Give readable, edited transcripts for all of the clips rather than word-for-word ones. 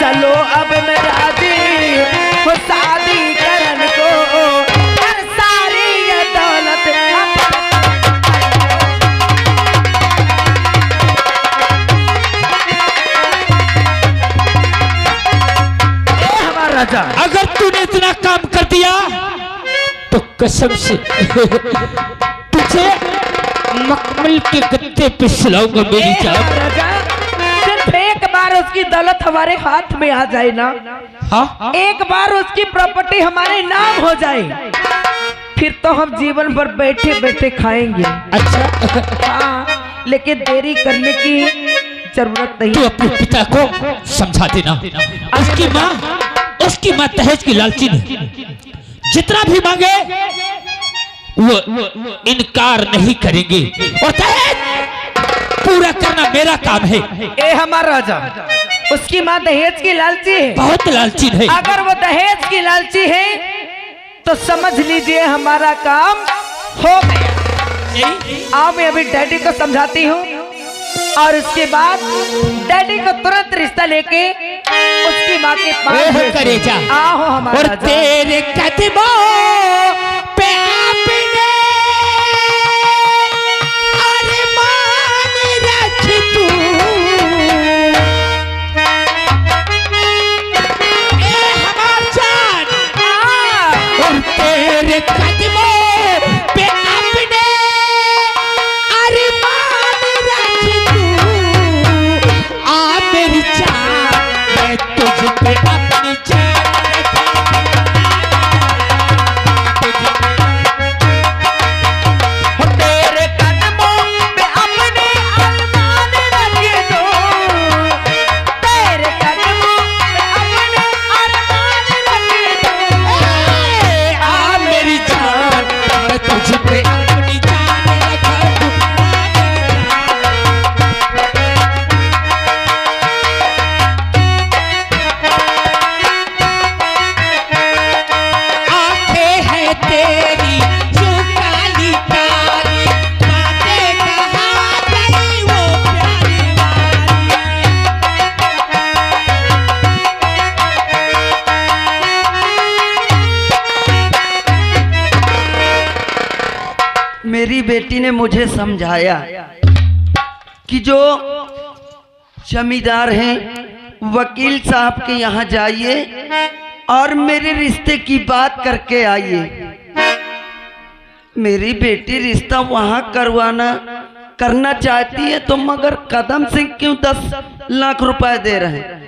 चलो अब मैं राजी हूँ शादी करन को, और सारी ये दौलत हमारा राजा। अगर तूने इतना काम कर दिया तो कसम से तुझे मखमल के गत्ते पे सुलाऊंगा मेरी जान। राजा सिर्फ एक बार उसकी दौलत हमारे हाथ में आ जाए ना, हाँ एक बार उसकी प्रॉपर्टी हमारे नाम हो जाए, फिर तो हम जीवन भर बैठे बैठे खाएंगे। अच्छा हाँ, लेकिन देरी करने की जरूरत नहीं। तू अपने पिता को समझा देना। उसकी माँ दहेज की लालची है, जितना भी मांगे वो इनकार नहीं करेंगे, और दहेज पूरा करना मेरा काम है। ए हमारा राजा, उसकी माँ दहेज की लालची है, बहुत लालची है। अगर वो दहेज की लालची है तो समझ लीजिए हमारा काम हो गया। आओ मैं अभी डैडी को समझाती हूँ, और उसके बाद डैडी को तुरंत रिश्ता लेके उसकी माँ के पास करेजा। आओ हमारा और राजा। तेरे कदमों पे आपने अरमान रख तू, ए हमार जान। और तेरे कदमों पे आपने अरमान रख तू, आ मेरी जान, मैं तुझ पे अपनी जान तेरे कदमों पे अपने अरमान रख दो, तेरे कदमों पे अपने अरमान रख दो। आ मेरी जान, मैं तुझ पे अपनी जान रख दूं। आंखें हैं तेरी जो काली काली, बातें कहा गई वो प्यारी मेरी बेटी ने मुझे समझाया कि जो जमींदार हैं वकील साहब के यहाँ जाइए और मेरे रिश्ते की बात करके आइए। मेरी बेटी रिश्ता वहाँ करना चाहती है तो मगर कदम सिंह क्यों 10 लाख रुपए दे रहे हैं?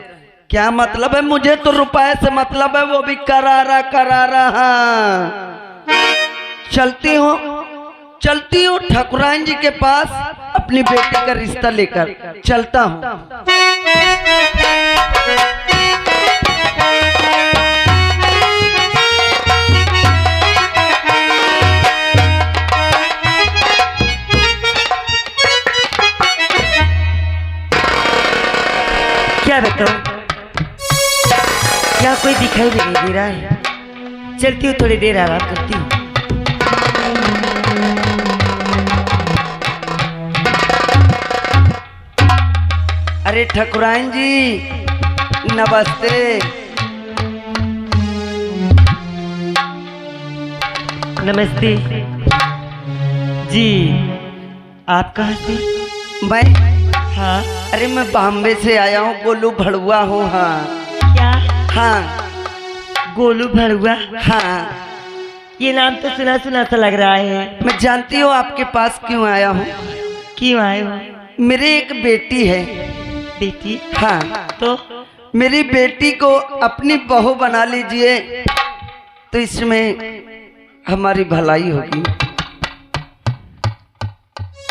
क्या मतलब है? मुझे तो रुपए से मतलब है, वो भी करारा करारा। हाँ, चलती हूँ ठाकुरान जी के पास अपनी बेटी का रिश्ता लेकर चलता हूँ। क्या बताऊं, क्या कोई दिखाई भी नहीं दे रहा है। चलती हूँ, थोड़ी देर आराम करती हूँ। अरे ठाकुरान जी नमस्ते। नमस्ते जी, आप कहाँ से? मैं? हाँ, अरे मैं बॉम्बे से आया हूँ, गोलू भड़ुआ हूँ। हाँ। क्या? हाँ, गोलू भड़ुआ। हाँ, ये नाम तो सुना सुना सा लग रहा है। मैं जानती हूँ आपके पास क्यों आया हूँ? क्यों आए हो? मेरी एक बेटी है। बेटी? हाँ, तो मेरी बेटी को अपनी बहू बना लीजिए तो इसमें हमारी भलाई होगी।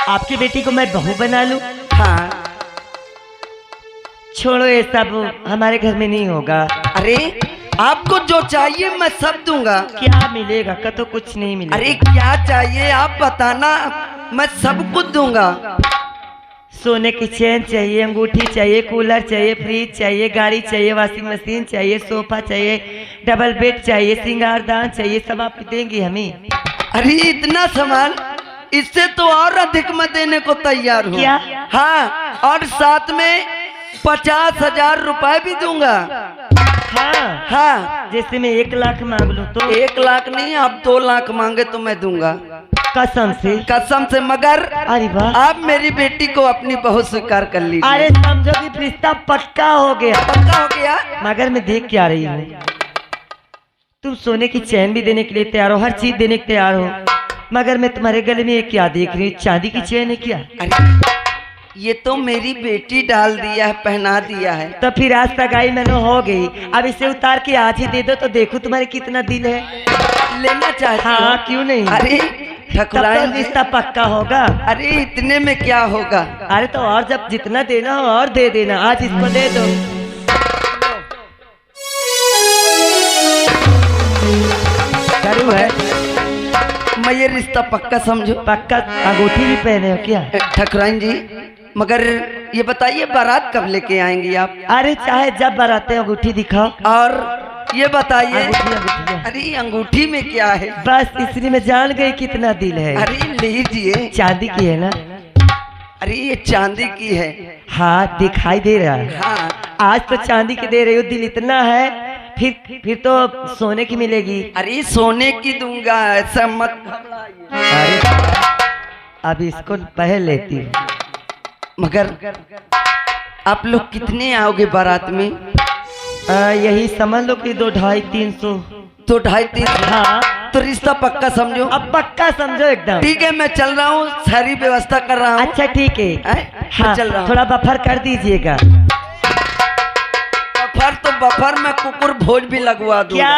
आपकी बेटी को मैं बहू बना लूं? हाँ। छोड़ो, ये सब हमारे घर में नहीं होगा। अरे आपको जो चाहिए मैं सब दूंगा। क्या मिलेगा? का तो कुछ नहीं मिलेगा। अरे क्या चाहिए आप बताना, मैं सब कुछ दूंगा। सोने की चेन चाहिए, अंगूठी चाहिए, कूलर चाहिए, फ्रिज चाहिए, गाड़ी चाहिए, वॉशिंग मशीन चाहिए, सोफा चाहिए, डबल बेड चाहिए, श्रृंगारदान चाहिए, सब आप देंगी हमें? अरे इतना सामान, इससे तो और अधिक मैं देने को तैयार हूँ। क्या? हाँ, और साथ में 50,000 रुपए भी दूंगा। हाँ हाँ, जैसे मैं 1 लाख मांग लूं तो 1 लाख नहीं, आप 2 लाख मांगे तो मैं दूंगा, कसम से। कसम से। मगर अरे वाह, आप मेरी बेटी को अपनी बहू स्वीकार कर लीजिए। अरे समझो कि रिश्ता पक्का हो गया। पक्का हो गया। मगर मैं देख के आ रही हूँ, तुम सोने की चैन भी देने के लिए तैयार हो, हर चीज देने के तैयार हो, मगर मैं तुम्हारे गले में ये क्या देख रही हूँ? चांदी की चैन है क्या? अरे ये तो मेरी बेटी डाल दिया है, पहना दिया है। तो फिर आज तक आई मैंने हो गई, अब इसे उतार के आज ही दे दो तो देखो तुम्हारे कितना दिल है। लेना चाहती हो? हाँ, क्यों नहीं? अरे तब ठकुराइन तो रिश्ता पक्का होगा। अरे इतने में क्या होगा? अरे तो और जब जितना देना हो और दे देना, आज इसको दे दो। करू है, मैं ये रिश्ता पक्का समझो। पक्का। अंगूठी भी पहने हो क्या? ठकुराइन जी, मगर ये बताइए बारात कब लेके आएंगी आप? अरे चाहे जब बराते अंगूठी दिखाओ। और ये बताइए, अंगूठी अरे अंगूठी में क्या है? बस इसलिए मैं जान गई कितना दिल है। अरे लीजिए। चांदी की है ना? अरे ये चांदी की है। हाँ, दिखाई दे रहा है। हाँ, आज तो चांदी की दे रही हो, दिल इतना है, फिर तो सोने की मिलेगी। अरे सोने की दूंगा, ऐसा मत घबराइए। अरे अब इसको पहन लेती हूँ। मगर आप लोग कितने आओगे बारात में? यही समझ लो कि 2, 250, 300। तो 250-300। हाँ, तो रिश्ता पक्का समझो। अब पक्का समझो एकदम। ठीक है, मैं चल रहा हूँ, सारी व्यवस्था कर रहा हूँ। अच्छा ठीक है। मैं हाँ, चल रहा हूँ। थोड़ा बफर कर दीजिएगा। बफर तो बफर में कुकुर भोज भी लगवा दूंगा। क्या?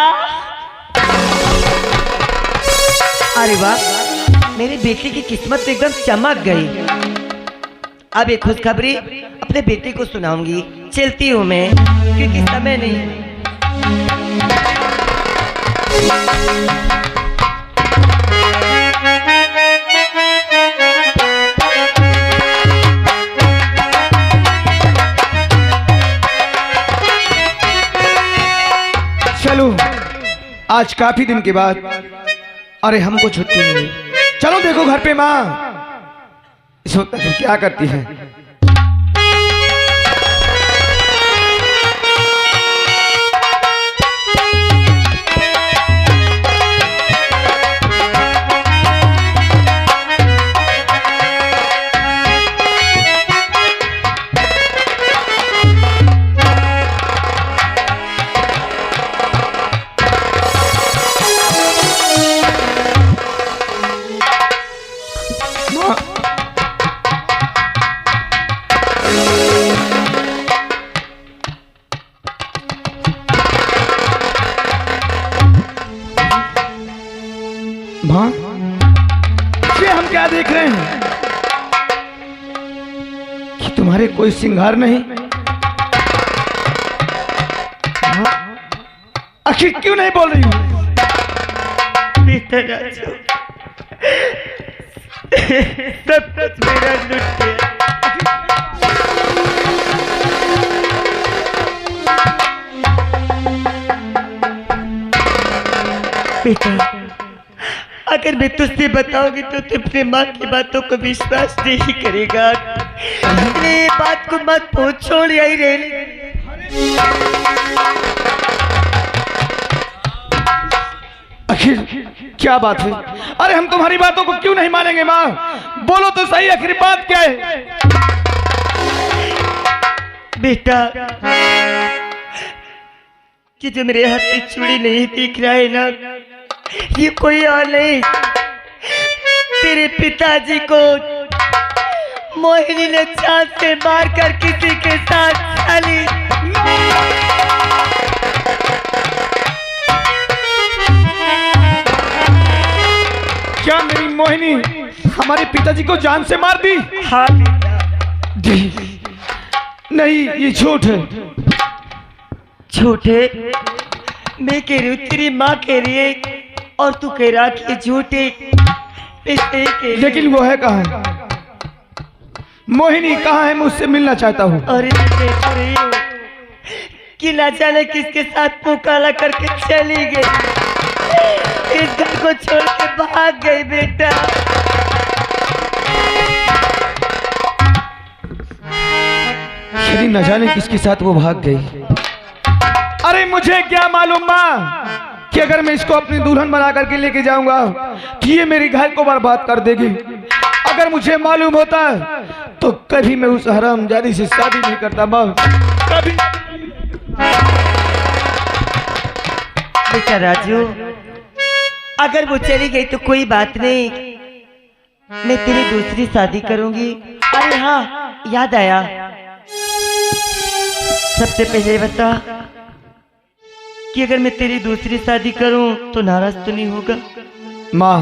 अरे वाह, मेरी बेटी की किस्मत तो एकदम चमक गई। अब एक खुशखबरी अपने बेटे को सुनाऊंगी। चलती हूँ मैं, क्योंकि समय नहीं है। चलो, आज काफी दिन के बाद अरे हमको छुट्टी मिली। चलो देखो घर पे माँ इस वक्त क्या करती है। माँ, ये हम क्या देख रहे हैं कि तुम्हारे कोई श्रृंगार नहीं? माँ, आखिर क्यों नहीं बोल रही हो? सब कुछ मेरा लुट गया। बेटा, अगर मैं तुझसे बताऊंगी तो तू अपने माँ की बातों को विश्वास नहीं करेगा। ये बात को मत पूछ, छोड़ यही रहने। आखिर क्या बात है? अरे हम तुम्हारी बातों को क्यों नहीं मानेंगे माँ? बोलो तो सही, आखिर बात क्या है? बेटा, कि जो मेरे हाथ में चूड़ी नहीं दिख रहा है ना, ये कोई और नहीं, तेरे पिताजी को मोहिनी ने चांद से मारकर किसी के साथ डाली। क्या मेरी मोहिनी हमारे पिताजी को जान से मार दी? हाँ नहीं, ये झूठ है। झूठे? मैं कह रही हूँ, तेरी माँ कह रही है और तू कह रहा कि झूठे। लेकिन वो है कहाँ? मोहिनी कहाँ है? मुझसे मिलना चाहता हूँ। अरे मैं देख रही हूँ कि ना जाने किसके साथ मुँह काला करके चली गई, इस घर को छोड़ के भाग गई। बेटा, लेकिन न जाने किसके साथ वो भाग गई। अरे मुझे क्या मालूम माँ कि अगर मैं इसको अपनी दुल्हन बना करके लेके जाऊंगा तो ये मेरी घर को बर्बाद कर देगी। अगर मुझे मालूम होता तो कभी मैं उस हरामजादी से शादी नहीं करता माँ, कभी। बेटा राजू, अगर वो चली गई तो कोई बात नहीं, मैं तेरी दूसरी शादी करूंगी। अरे हाँ, याद आया, सबसे पहले बता कि अगर मैं तेरी दूसरी शादी करूं तो नाराज तो नहीं होगा? माँ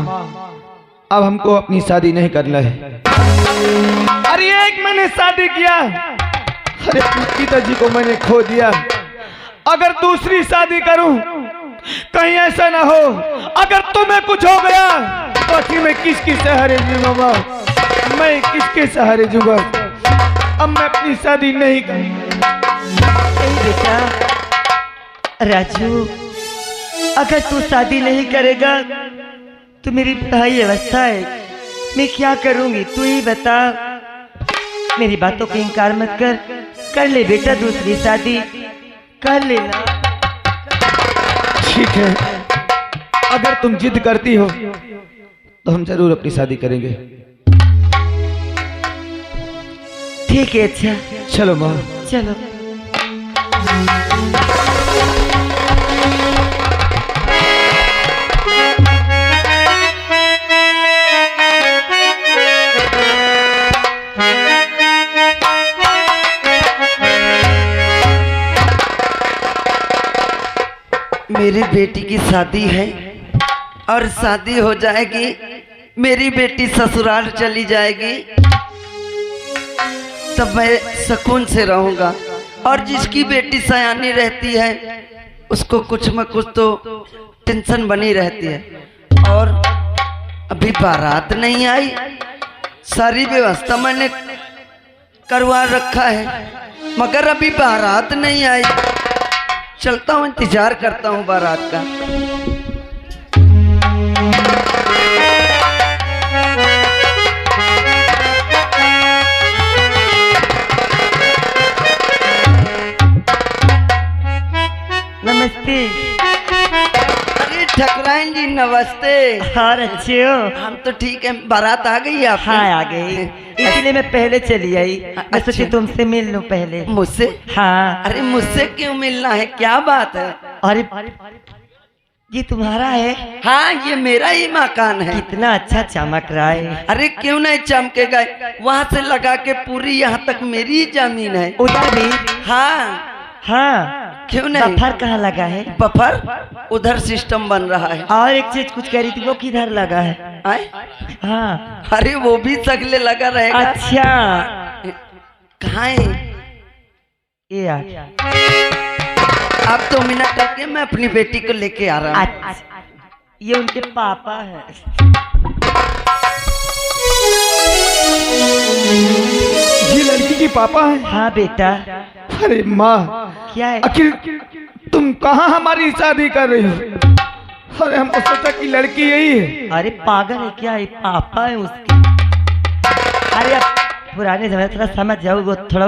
अब हमको अपनी शादी नहीं करना है। अरे एक मैंने शादी किया, अरे अपने पिताजी को मैंने खो दिया। अगर दूसरी शादी करूं कहीं ऐसा ना हो अगर तुम्हें कुछ हो गया तो फिर मैं किसके सहारे जीऊंगा? मैं किसके सहारे जीऊंगा? अब मैं अपनी शादी नहीं करूंगा। बेटा राजू, अगर तू शादी नहीं करेगा तो मेरी पढ़ाई अवस्था है, मैं क्या करूंगी? तू ही बता। मेरी बातों का इनकार मत कर ले बेटा, दूसरी शादी कर लेना। ठीक है, अगर तुम जिद करती हो तो हम जरूर अपनी शादी करेंगे। ठीक है, अच्छा चलो माँ, चलो। मेरी बेटी की शादी है और शादी हो जाएगी, मेरी बेटी ससुराल चली जाएगी, तब मैं सुकून से रहूंगा। और जिसकी बेटी सयानी रहती है उसको कुछ न कुछ तो टेंशन बनी रहती है। और अभी बारात नहीं आई, सारी व्यवस्था मैंने करवा रखा है मगर अभी बारात नहीं आई। चलता हूँ, इंतजार करता हूँ बारात का। नमस्ते। अरे ठकराइन जी नमस्ते। और अच्छे हो? हम तो ठीक है, बारात आ गई आप? हाँ आ गई, इसलिए मैं पहले चली आई। मैं सोची तुमसे मिल लूं पहले। मुझसे? हाँ। अरे मुझसे क्यों मिलना है, क्या बात है? अरे ये तुम्हारा है? हाँ ये मेरा ही मकान है। कितना अच्छा चमक रहा है। अरे क्यों नहीं चमकेगा, वहाँ से लगा के पूरी यहाँ तक मेरी ही जमीन है। उधर भी? हाँ हाँ। क्यों नहीं? बफर कहाँ लगा है? बफर उधर सिस्टम बन रहा है। और एक चीज कुछ कह रही थी, वो किधर लगा है? आए? हाँ। अरे वो भी सगले लगा रहेगा। अच्छा कहाँ है? ये आ। आप 2 मिनट रखिए, मैं अपनी बेटी को लेके आ रहा हूँ। ये उनके पापा है। ये लड़की की पापा है? हाँ बेटा। अरे माँ क्या है? आखिर तुम कहाँ हमारी शादी कर रही हो? अरे हमको सोचा कि लड़की यही है। अरे पागल है क्या, ये पापा है उसके। अरे अब पुराने समय थोड़ा समझ जाओ, वो थोड़ा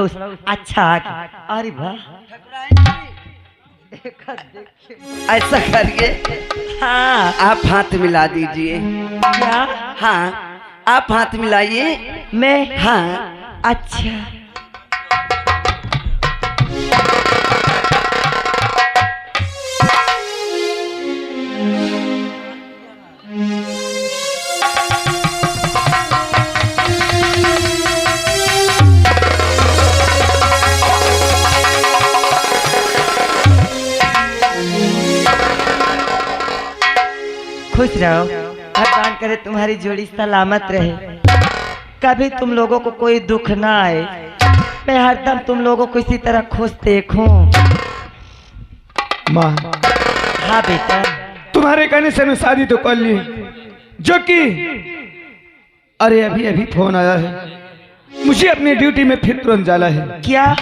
अच्छा आगे। अरे वाह, ऐसा करिए, हाँ। आप हाथ मिला दीजिए। क्या? हाँ आप हाथ मिलाइए। मैं? हाँ। अच्छा। खुश रहो, भगवान करे तुम्हारी जोड़ी सलामत रहे, कभी तुम लोगों को कोई दुख ना आए। मैं हरदम तुम लोगों को इसी तरह खुश देखूं। माँ हाँ बेटा। तुम्हारे कहने से मैं शादी तो कर ली, जो कि अरे अभी अभी फोन आया है, मुझे अपनी ड्यूटी में फिर तुरंत जाना है। क्या?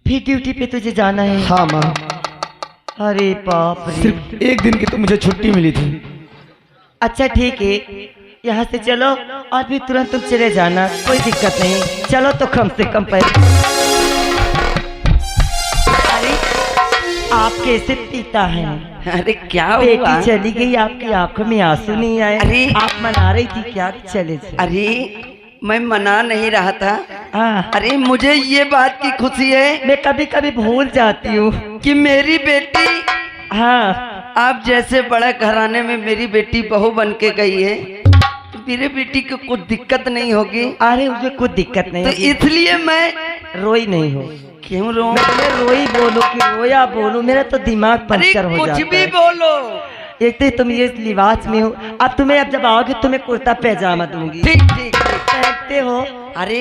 फिर ड्यूटी पे तुझे जाना है? हाँ माँ। अरे बाप रे। सिर्फ 1 दिन की तो मुझे छुट्टी मिली थी। अच्छा ठीक है, यहाँ से चलो और फिर तुरंत तुम चले जाना, कोई दिक्कत नहीं। चलो तो कम से कम पैसे। अरे आप कैसे पीता है? अरे क्या हुआ? बेटी चली गई, आपकी आंखों में आंसू नहीं आए? अरे आप मना रही थी क्या? चले से। अरे मैं मना नहीं रहा था। हाँ, अरे मुझे ये बात की खुशी है मैं कभी कभी भूल जाती हूँ कि मेरी बेटी, हाँ, आप जैसे बड़े घराने में मेरी बेटी बहू बन के गई है, तो मेरी बेटी को कुछ दिक्कत नहीं होगी। अरे मुझे कुछ दिक्कत नहीं तो होगी। इसलिए मैं रोई नहीं हो। क्यों रो? मैं रोई बोलूं कि रोया बोलूं, मेरा तो दिमाग अरे पंचर हो जाता कुछ भी है। बोलो। एक तो तुम ये लिबास में हो, अब तुम्हें अब जब आओगे तुम्हें कुर्ता पैजामा दूंगी। ठीक ठीक ठीक। पहनते हो? अरे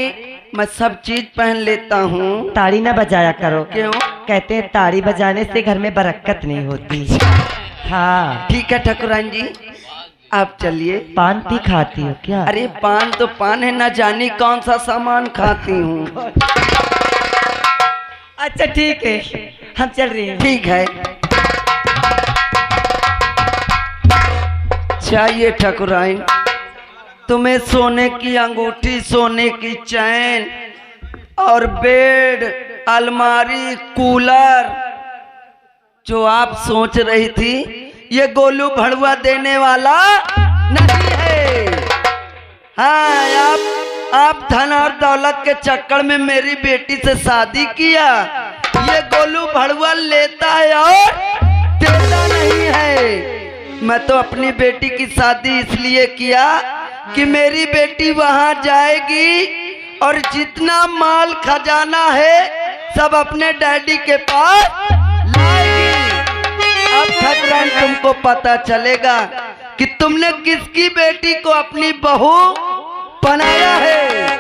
मैं सब चीज पहन लेता हूँ। ताड़ी ना बजाया करो। क्यों? कहते हैं ताड़ी बजाने से घर में बरकत नहीं होती। हाँ, ठीक है ठाकुरान जी, आप चलिए। पान भी खाती हो क्या? अरे पान तो पान है, ना जानी कौन सा सामान खाती हूँ। अच्छा ठीक है, हम चल रहे हैं। ठीक है। चाहिए ठाकुराइन, तुम्हें सोने की अंगूठी, सोने की चैन और बेड, अलमारी, कूलर जो आप सोच रही थी, ये गोलू भड़ुआ देने वाला नहीं है। हाँ, आप धन और दौलत के चक्कर में मेरी बेटी से शादी किया। ये गोलू भड़ुआ लेता है और देता नहीं है। मैं तो अपनी बेटी की शादी इसलिए किया कि मेरी बेटी वहां जाएगी और जितना माल खजाना है सब अपने डैडी के पास लाएगी। अब ठाकुरान तुमको पता चलेगा कि तुमने किसकी बेटी को अपनी बहू बनाया है।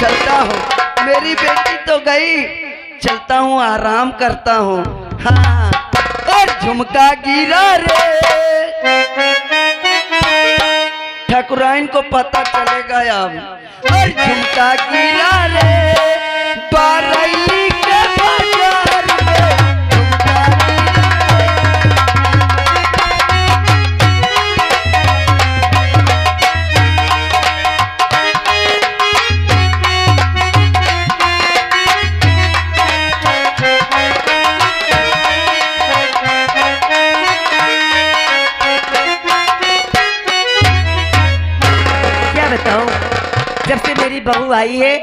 चलता हूँ, मेरी बेटी तो गई, चलता हूँ, आराम करता हूँ। हाँ, और झुमका गिरा रे, ठाकुराइन को पता चलेगा अब। और झुमका गिरा रे बारैली के बाजार में, झुमका जब से मेरी बहू आई है,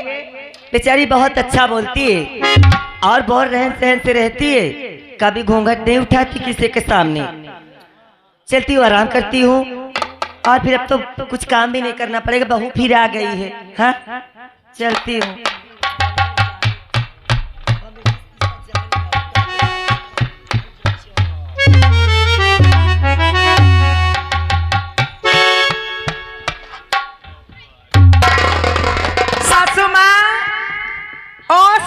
बेचारी बहुत अच्छा बोलती है और बहुत रहन सहन से रहती है। कभी घूंघट नहीं उठाती किसी के सामने। चलती हूँ, आराम करती हूँ और फिर अब तो कुछ काम भी नहीं करना पड़ेगा, बहू फिर आ गई है। हाँ, चलती हूँ।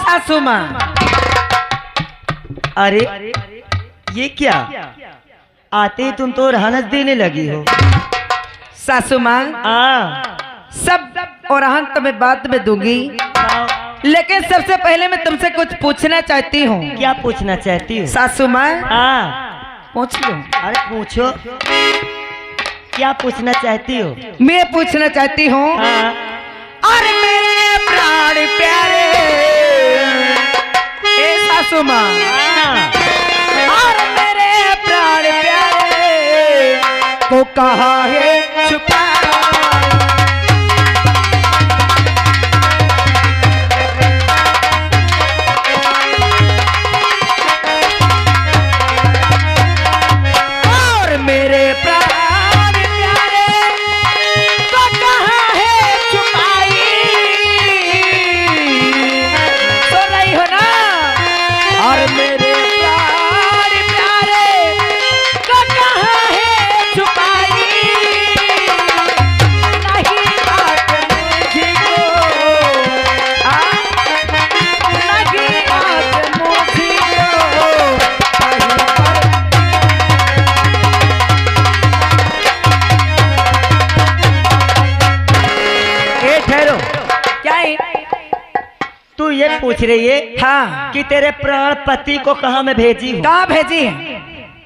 सासू माँ, अरे ये क्या, आते ही तुम तो रहनस देने लगी हो। सासू माँ, सब और तो मैं बाद में दूंगी, लेकिन सबसे पहले मैं तुमसे कुछ पूछना चाहती हूँ। क्या पूछना चाहती हो? सासू माँ, पूछ लो। अरे पूछो, क्या पूछना चाहती हो? मैं पूछना चाहती हूँ, और मेरे प्राण प्यारे सासू माँ, और मेरे प्राण प्यारे को कहाँ है छुपा। और मेरे प्राण प्यारे को कहाँ है छुपाई। तो नहीं हो ना? और मेरे प्राण प्यारे को कहाँ है छुपाई। नहीं बात मुझको, नहीं बात मुझको। ठहरो, क्या है? तू ये पूछ रही है हाँ, कि तेरे प्राण पति को कहाँ मैं भेजी हूँ? कहाँ भेजी है?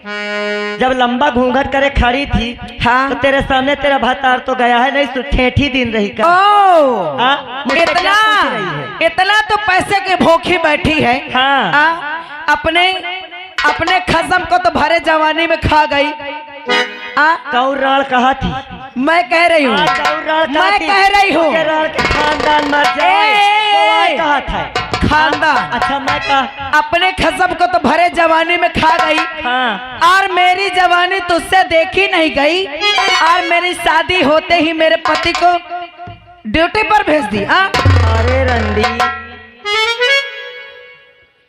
जब लंबा घूंघट करे खड़ी थी हाँ। तो तेरे सामने तेरा भतार तो गया है नहीं, तो ठेठी दिन रही का। ओ हाँ, मुझसे क्या इतना पूछ रही है? इतना तो पैसे के भूखी बैठी है। हाँ। अपने खसम को तो भरे जवानी में खा गई। कौराल कहा थी, मैं कह रही हूँ, मैं कह रही हूँ के खानदान मर जाए। ए! कहा था खानदान। अच्छा मैं कहा अपने खसम को तो भरे जवानी में खा गई। हाँ। और मेरी जवानी तुझसे देखी नहीं गई, और मेरी शादी होते ही मेरे पति को ड्यूटी पर भेज दी। अरे रंडी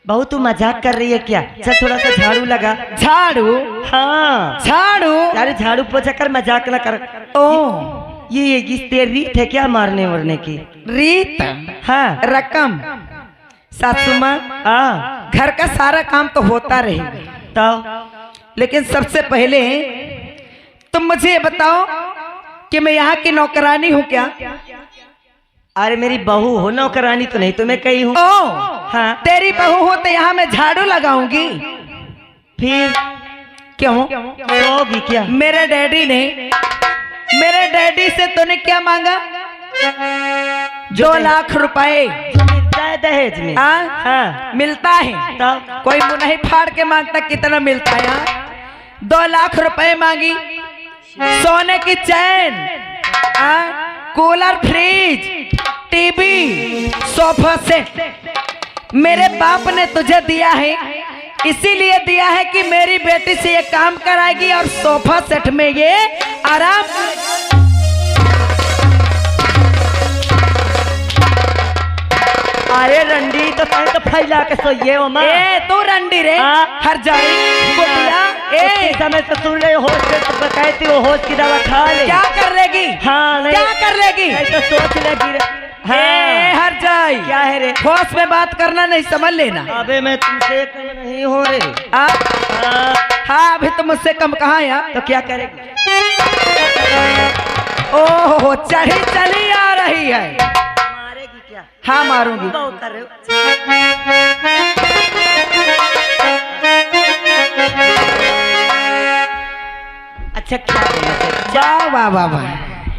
बहुत तू मजाक कर रही है क्या? चल थोड़ा सा झाड़ू लगा। झाड़ू? हाँ झाड़ू? अरे झाड़ू पोछा कर, मजाक ना कर। ओ ये इस तेरी रीत है क्या मारने वरने की? रीत? हाँ। रकम सासू माँ, घर का सारा काम तो होता रहेगा, तो लेकिन सबसे पहले तुम मुझे ये बताओ कि मैं यहाँ की नौकरानी हूँ क्या? अरे मेरी बहू हो, नौकरानी तो नहीं, तो मैं कही हूँ। ओ हाँ। तेरी बहू हो तो यहाँ मैं झाड़ू लगाऊंगी। फिर क्यों? होगी क्या? मेरे डैडी से तूने क्या मांगा? 2 लाख रुपए मिलता है दहेज में। हाँ मिलता है। तब कोई मुंह नहीं फाड़ के मांगता कितना मिलता है। 2 लाख रुपए मांगी, सोने की chain, cooler, fridge, TV, sofa set मेरे बाप ने तुझे दिया है। इसीलिए दिया है कि मेरी बेटी से ये काम कराएगी और सोफा सेट में ये आराम। अरे रंडी तो फैला के सोइए वो माँ। ए तू रंडी रे, हर जाई बुढ़िया। ए समय से सुन रहे होश से तो कहती हो, होश की दवा खा ले। क्या कर लेगी? हाँ नहीं, क्या कर लेगी? तो सोच लेगी रे। हाँ। हर जाई क्या है रे? होश में बात करना नहीं, समझ लेना। अबे मैं तुमसे कम नहीं हो रे। हाँ अभी तो मुझसे कम कहाँ यार। तो क्या करेगी? ओह चली आ रही है। मारेगी क्या? हाँ मारूंगी। बहुत कर रहे हो। अच्छा क्या बोलना चाहिए? वाह वाह वाह वाह,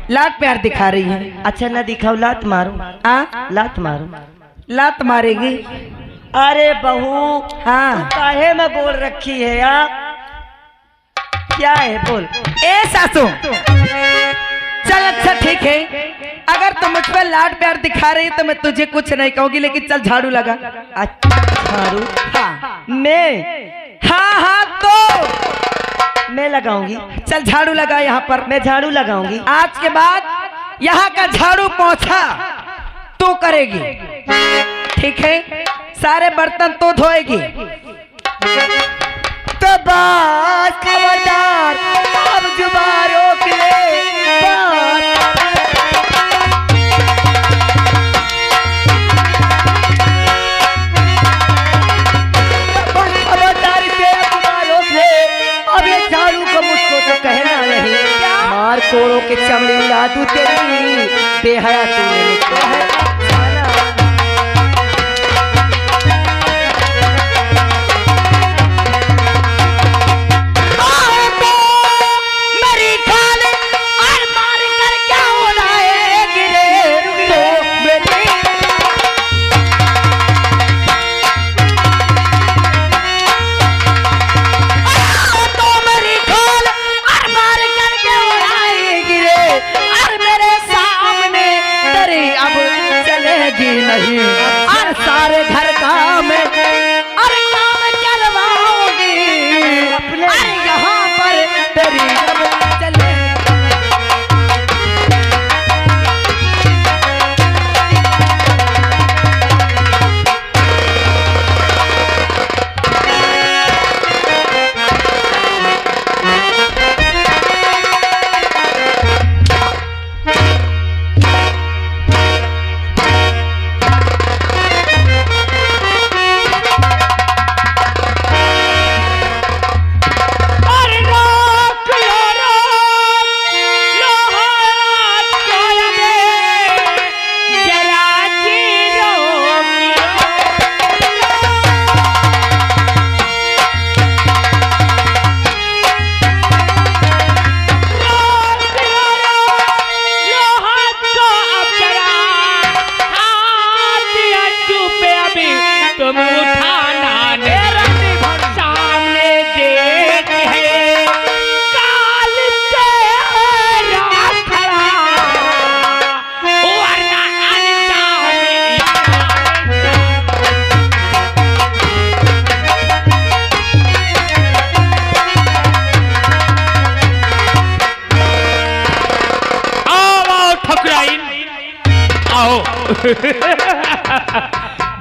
लात प्यार दिखा रही है। अच्छा ना दिखाओ, लात मारू। लात मारू। लात मारेगी? अरे बहू हाँ काहे में बोल रखी है यार? क्या है बोल? ए सासू चल अच्छा ठीक है, अगर तुम मुझ पर लाड प्यार दिखा रही तो मैं तुझे कुछ नहीं कहूंगी, लेकिन चल झाड़ू लगा। झाड़ू? हाँ मैं? हाँ तो मैं लगाऊंगी। चल झाड़ू लगा यहाँ पर। मैं झाड़ू लगाऊंगी। आज के बाद यहाँ का झाड़ू पोंछा तू करेगी, ठीक है? सारे बर्तन तो धोएगी। तो बस खबरदार, अब जुबान रोक ले। खबरदारी से जुबान रोक ले। अब ये झाड़ू को मुझको तो कहना नहीं, मार कोड़ों के चमड़ी उड़ा दूं तेरी। बेहया तूने मुझको है अब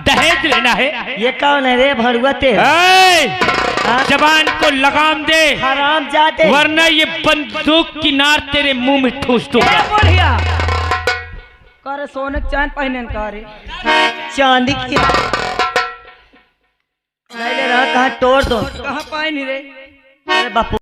दहेज लेना है। ये कौन है रे भड़ुआ तेल? जबान को लगाम दे, हराम जाते, वरना ये बंदूक की नार तेरे मुंह में ठूस दूंगा। बढ़िया करे सोने के चैन पहने करे चांदी की नहीं ले रहा, कहाँ तोड़ दो, कहाँ पाए नहीं रे अरे बापू